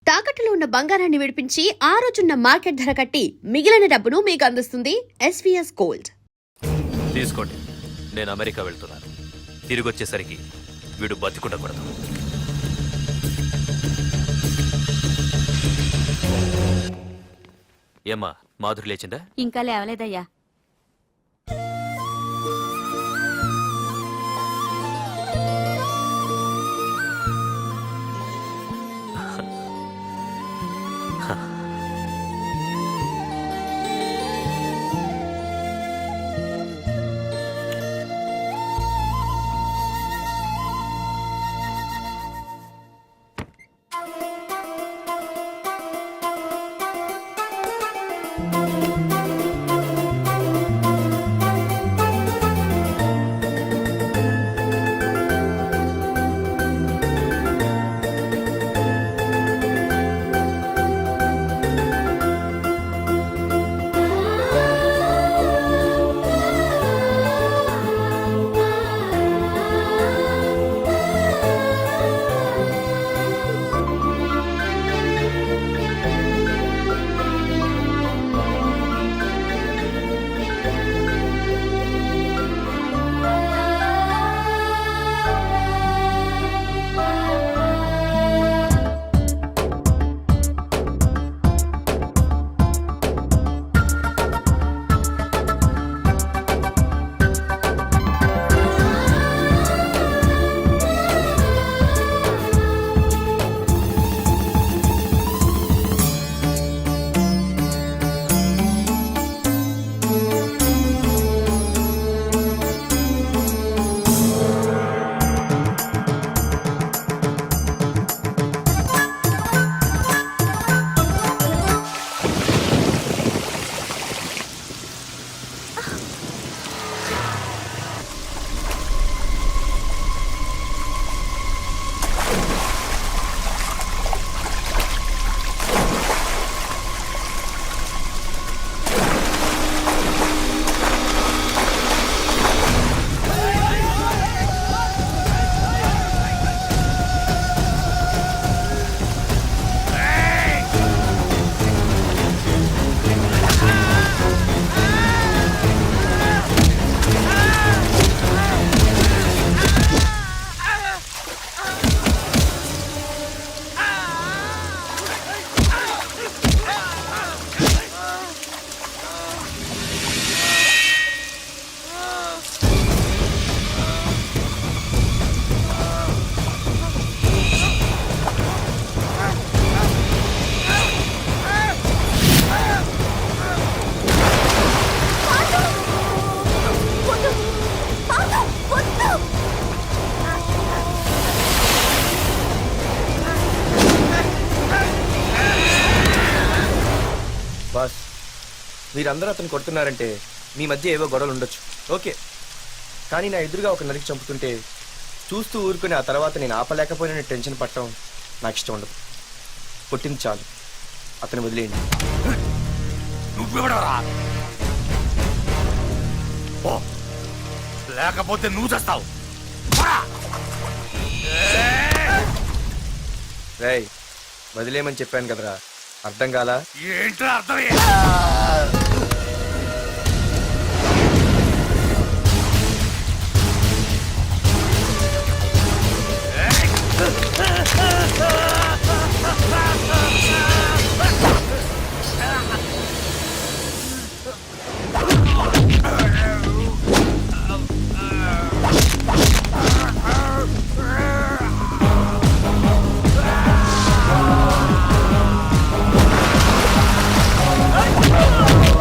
తాకట్టులో ఉన్న బంగారాన్ని విడిపించి ఆ రోజున్న మార్కెట్ ధర కట్టి మిగిలిన డబ్బును మీకు అందిస్తుంది ఎస్వీఎస్ గోల్డ్. తీసుకోండి, నేను అమెరికా వెళ్తున్నాను. తిరిగి వచ్చేసరికి వీడు బతికుండకూడదు. ఏమ్మా, మాధురి లేచిందా? ఇంకా లేవలేదయ్యా. బాస్, మీరందరూ అతను కొడుతున్నారంటే మీ మధ్య ఏవో గొడవలు ఉండొచ్చు, ఓకే. కానీ నా ఎదురుగా ఒక నరికి చంపుతుంటే చూస్తూ ఊరుకుని ఆ తర్వాత నేను ఆపలేకపోయిన టెన్షన్ పట్టడం నాకు ఇష్టం ఉండదు. కొట్టింది చాలు, అతను వదిలేయండి. లేకపోతే నువ్వు చేస్తావు. రేయ్, వదిలేయమని చెప్పాను కదరా, అర్థం కాలా? ఏంట్రా అర్థం? Oh!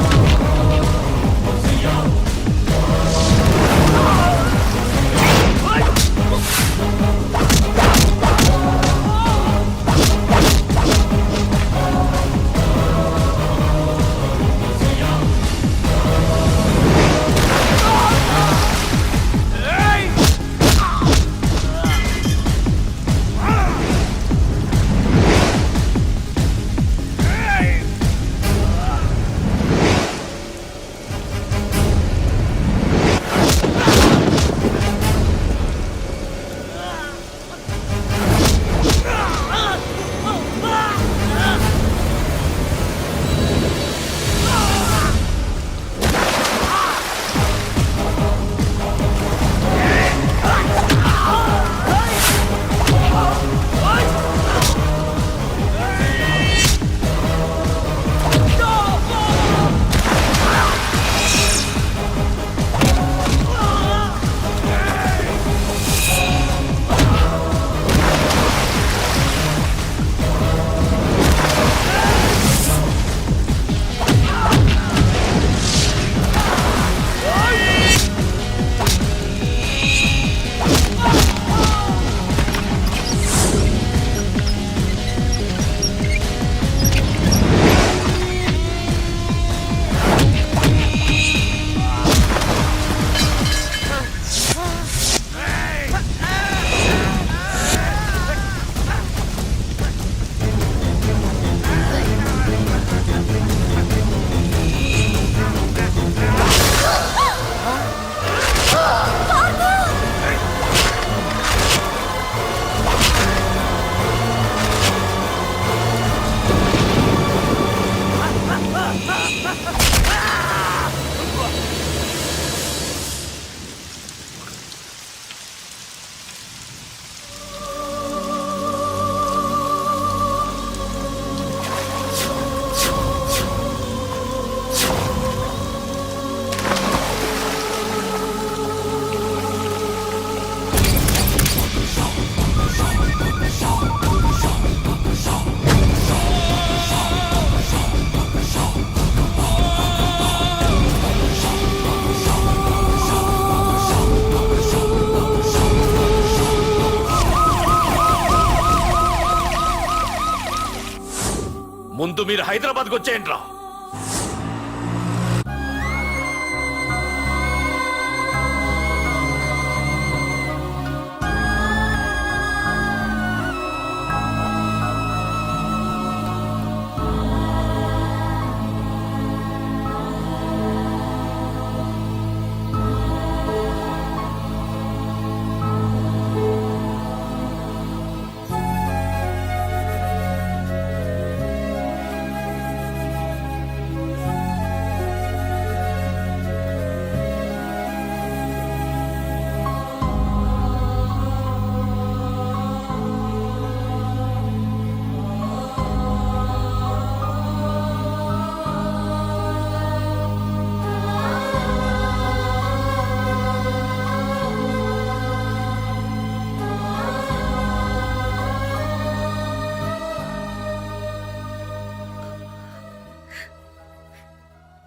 ముందు మీరు హైదరాబాద్కి వచ్చేయండి రా.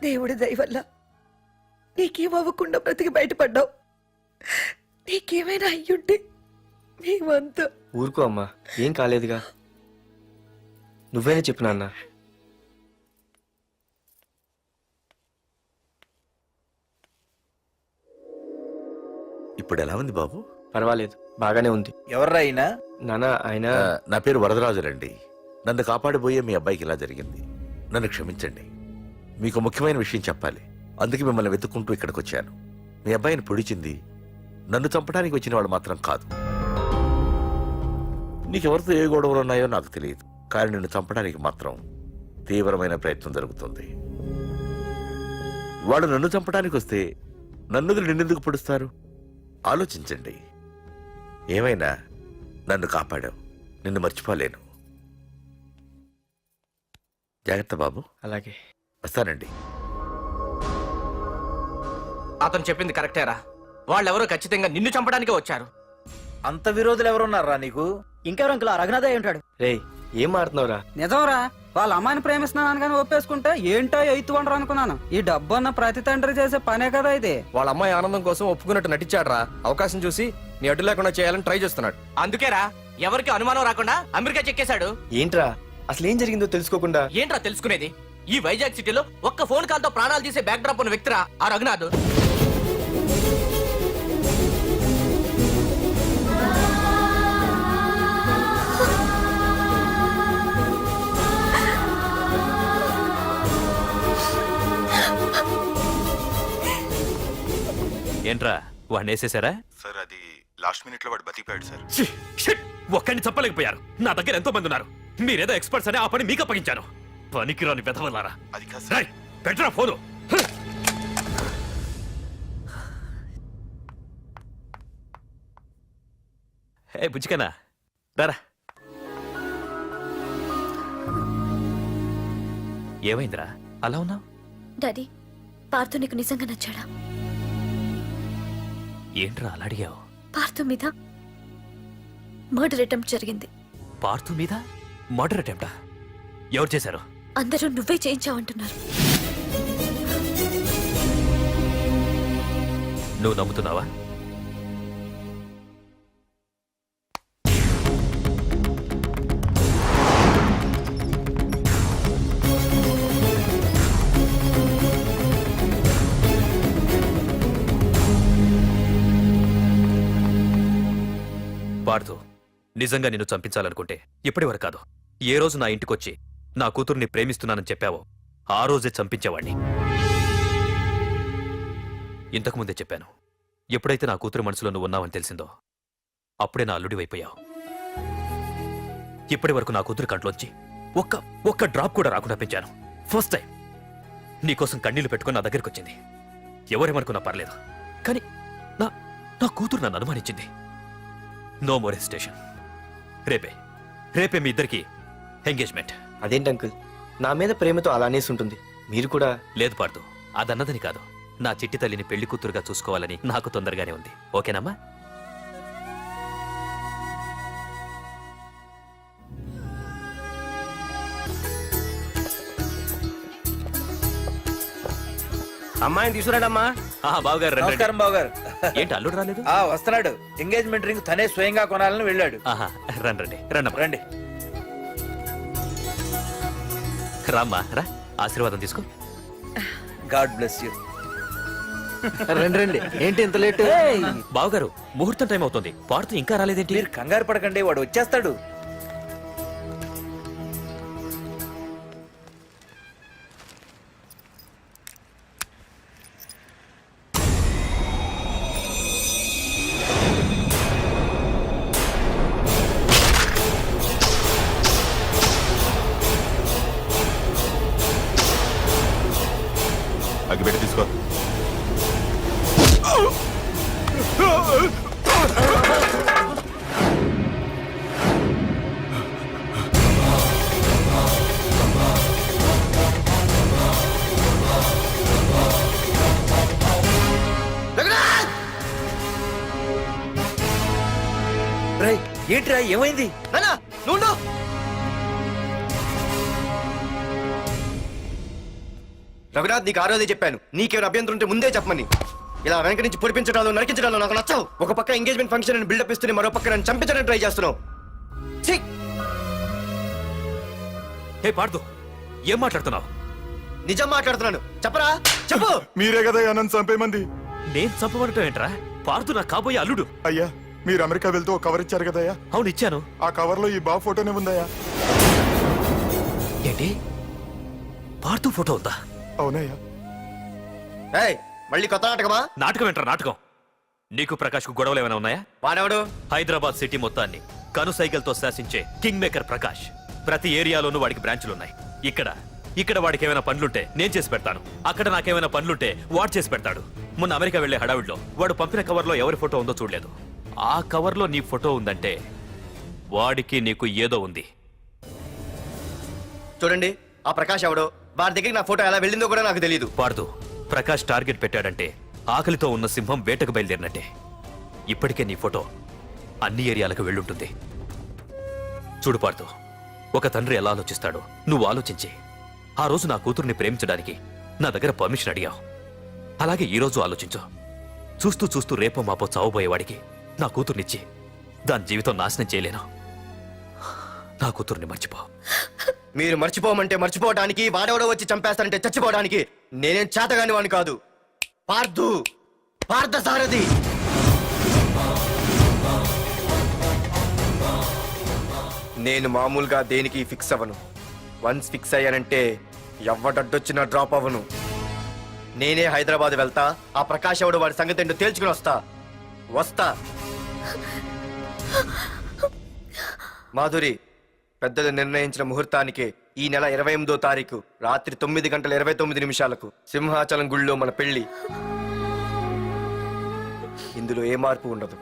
దేవుడి దయ వల్ల నీకేం అవ్వకుండా బ్రతికి బయటపడ్డావు. నీకేమైనా అయ్యుంటే మేమంతా. ఊరుకో అమ్మా, ఏం కాలేదుగా. నువ్వేనే చెప్పు నాన్న. ఇప్పుడు ఎలా ఉంది బాబు? పర్వాలేదు, బాగానే ఉంది. ఎవర్రా అయినా? నాన్న ఆయన నా పేరు వరదరాజులండి. నన్ను కాపాడిపోయే మీ అబ్బాయికి ఇలా జరిగింది. నన్ను క్షమించండి. మీకు ముఖ్యమైన విషయం చెప్పాలి. అందుకే మిమ్మల్ని వెతుక్కుంటూ ఇక్కడికి వచ్చాను. మీ అబ్బాయిని పొడిచింది నన్ను చంపడానికి వచ్చిన వాడు మాత్రం కాదు. నీకెవరితో ఏ గొడవలు ఉన్నాయో నాకు తెలియదు, కానీ నిన్ను చంపడానికి మాత్రం తీవ్రమైన ప్రయత్నం జరుగుతుంది. వాడు నన్ను చంపడానికి వస్తే నన్ను నిన్నెందుకు పొడుస్తారు? ఆలోచించండి. ఏమైనా నన్ను కాపాడావు, నిన్ను మర్చిపోలేను. జాగ్రత్త బాబు. అలాగే వస్తానండి. అతను చెప్పింది కరెక్టేరా. వాళ్ళెవరో ఖచ్చితంగా నిన్ను చంపడానికే వచ్చారు. అంత విరోధులు ఎవరున్నారా నీకు? ఇంకెవరు అంకుల్? రఘునాథయ్య ఉంటాడు. రే, ఏం మారుతున్నావురా? నిజంరా, వాళ్ళ అమ్మాయిని ప్రేమిస్తున్నాను కానీ ఒప్పేసుకుంటే ఏంటో ఎయిత్ వండరు అనుకున్నాను. ఈ డబ్బు అన్న ప్రతి తండ్రి చేసే పనే కదా ఇది. వాళ్ళ అమ్మాయి ఆనందం కోసం ఒప్పుకున్నట్టు నటించాడ్రా. అవకాశం చూసి నీ అడ్డు లేకుండా చేయాలని ట్రై చేస్తున్నాడు. అందుకేరా ఎవరికి అనుమానం రాకుండా అమెరికా చెక్కేశాడు. ఏంట్రా అసలు ఏం జరిగిందో తెలుసుకోకుండా? ఏంట్రా తెలుసుకునేది? ఈ వైజాగ్ సిటీలో ఒక్క ఫోన్ కాల్ తో ప్రాణాలు తీసే బ్యాక్ డ్రాప్ ఉన్న వ్యక్తిరా ఆ రఘునాథ్. ఏంట్రా వాడిని వేసేసారా? సార్ అది లాస్ట్ మినిట్ లో వాడు బతికిపోయాడు సార్. ఒక్కడిని చెప్పలేకపోయారు. నా దగ్గర ఎంతో మంది ఉన్నారు. మీరేదో ఎక్స్పర్ట్స్ అని ఆ పని మీకు అప్పగించాను. పనికిరాని వెధవలారా. అది కాదు రేయ్, పెట్టరా ఫోను. ఏ బుజ్జికనా రారా. ఏమైందిరా అలా ఉన్నావు? డాడీ, పార్థు నీకు నిజంగా నచ్చాడా? ఏంట్రా అలా అడిగావు? పార్థు మీద మర్డర్ అటెంప్ట్ జరిగింది. పార్థు మీద మర్డర్ అటెంప్టా? ఎవరు చేశారు? అందరూ నువ్వే చేయించావంటున్నారు. నువ్వు నమ్ముతున్నావా? పార్థు, నిజంగా నిన్ను చంపించాలనుకుంటే ఇప్పటి వరకు కాదు, ఏ రోజు నా ఇంటికొచ్చి నా కూతుర్ని ప్రేమిస్తున్నానని చెప్పావో ఆ రోజే చంపించేవాణ్ణి. ఇంతకుముందే చెప్పాను, ఎప్పుడైతే నా కూతురు మనసులో నువ్వు ఉన్నావని తెలిసిందో అప్పుడే నా అల్లుడి వైపోయావు. ఇప్పటి వరకు నా కూతురు కంట్లోంచి ఒక్క డ్రాప్ కూడా రాకుండా పెంచాను. ఫస్ట్ టైం నీకోసం కన్నీళ్లు పెట్టుకుని నా దగ్గరికి వచ్చింది. ఎవరేమనుకున్నా పర్లేదు, కానీ నా కూతురు నన్ను అనుమానించింది. No more hesitation. రేపే మీ ఇద్దరికి ఎంగేజ్మెంట్. అదేంటి అంకుల్, నా మీద ప్రేమతో అలానేసి ఉంటుంది. మీరు కూడా? లేదు పార్థు, అదన్నదని కాదు. నా చిట్టి తల్లిని పెళ్లి కూతురుగా చూసుకోవాలని నాకు తొందరగానే ఉంది. ఓకేనమ్మా? అమ్మాయిని తీసుకురాడమ్మా. బావగారు రండి. నమస్కారం బావగారు. ఏంటి అల్లుడు రాలేదు? వస్తున్నాడు. ఎంగేజ్మెంట్ రింగ్ తనే స్వయంగా కొనాలని వెళ్ళాడు. రండి రండి. రండి. రామ్మా రా, ఆశీర్వాదం తీసుకో. God bless you. రండి రండి, ఏంటి ఇంత లేట్? బావగారు, ముహూర్తం టైం అవుతుంది, పార్తు ఇంకా రాలేదేంటి? మీరు కంగారు పడకండి, వాడు వచ్చేస్తాడు. అగ్గిపెట్టి తీసుకో. రేయ్, ఏంట్రా ఏమైంది? నాన్నా, నువ్వు ఉండు. రఘునాథ్, నీకు ఆ రోజే చెప్పాను, నీకేమైనా అభ్యంతరం ఉంటే ముందే చెప్పమని. ఇలా వెనక నుంచి పొడిపించడాలు నరికించడాలు నాకు నచ్చవు. ఒక పక్క ఎంగేజ్మెంట్ ఫంక్షన్ అని బిల్డప్ ఇస్తూనే మరో పక్క నన్ను చంపించడానికి ట్రై చేస్తున్నావు. ఛీ! హే పార్దు, ఏం మాట్లాడుతున్నావు? నిజం మాట్లాడుతున్నాను, చెప్పరా, చెప్పు. మీరే కదా నన్ను చంపేమంది. నేను చంపబడటం ఏంట్రా? పార్దు నా కాబోయే అల్లుడు. అయ్యా, మీరు అమెరికా వెళ్తూ ఒక కవర్ ఇచ్చారు కదయ్యా, అవును ఇచ్చాను. ఆ కవర్ లో ఈ బావ ఫోటోనే ఉందయ్యా. ఏంటి, పార్దు ఫోటో ఉందా? అవునయ్యా. ఏయ్, మళ్ళీ కొత్త నాటకమా? నాటకం ఏంట్రా నాటకం? నీకు ప్రకాష్ కు గొడవలు ఏమైనా ఉన్నాయా? వాడెవడు? హైదరాబాద్ సిటీ మొత్తాన్ని కను సైకిల్తో శాసించే కింగ్ మేకర్ ప్రకాష్. ప్రతి ఏరియాలోనూ వాడికి బ్రాంచులున్నాయి. ఇక్కడ వాడికి ఏమైనా పనులుంటే నేను చేసి పెడతాను, అక్కడ నాకేమైనా పనులుంటే వాడు చేసి పెడతాడు. మొన్న అమెరికా వెళ్లే హడావిడిలో వాడు పంపిన కవర్లో ఎవరి ఫోటో ఉందో చూడలేదు. ఆ కవర్లో నీ ఫోటో ఉందంటే వాడికి నీకు ఏదో ఉంది. చూడండి, ఆ ప్రకాష్ ఎవడో, వాడి దగ్గరికి నా ఫోటో ఎలా వెళ్ళిందో కూడా నాకు తెలియదు. పార్దు, ప్రకాష్ టార్గెట్ పెట్టాడంటే ఆకలితో ఉన్న సింహం వేటకు బయలుదేరినట్టే. ఇప్పటికే నీ ఫోటో అన్ని ఏరియాలకు వెళ్ళుంటుంది. చూడు పార్దు, ఒక తండ్రి ఎలా ఆలోచిస్తాడో నువ్వు ఆలోచించి ఆ రోజు నా కూతుర్ని ప్రేమించడానికి నా దగ్గర పర్మిషన్ అడిగావు. అలాగే ఈ రోజు ఆలోచించు. చూస్తూ చూస్తూ రేపో మాపో చావబోయేవాడికి నా కూతుర్నిచ్చి దాని జీవితం నాశనం చేయలేను. నా కూతుర్ని మర్చిపో. మీరు మర్చిపోమంటే మర్చిపోవడానికి, వాడెవడో వచ్చి చంపేస్తానంటే చచ్చిపోవడానికి నేనేం చేతగాని వాడిని కాదు. పార్థసారథి. నేను మామూలుగా దేనికి ఫిక్స్ అవ్వను. వన్స్ ఫిక్స్ అయ్యానంటే ఎవ్వడడ్డొచ్చినా డ్రాప్ అవ్వను. నేనే హైదరాబాద్ వెళ్తా, ఆ ప్రకాష్ ఎవడు వాడి సంగతి ఏంటో తేల్చుకుని వస్తా. మాధురి, పెద్దలు నిర్ణయించిన ముహూర్తానికి ఈ నెల 28వ తారీఖు రాత్రి 9:29 సింహాచలం గుళ్ళో మన పెళ్లి. ఇందులో ఏ మార్పు ఉండదు.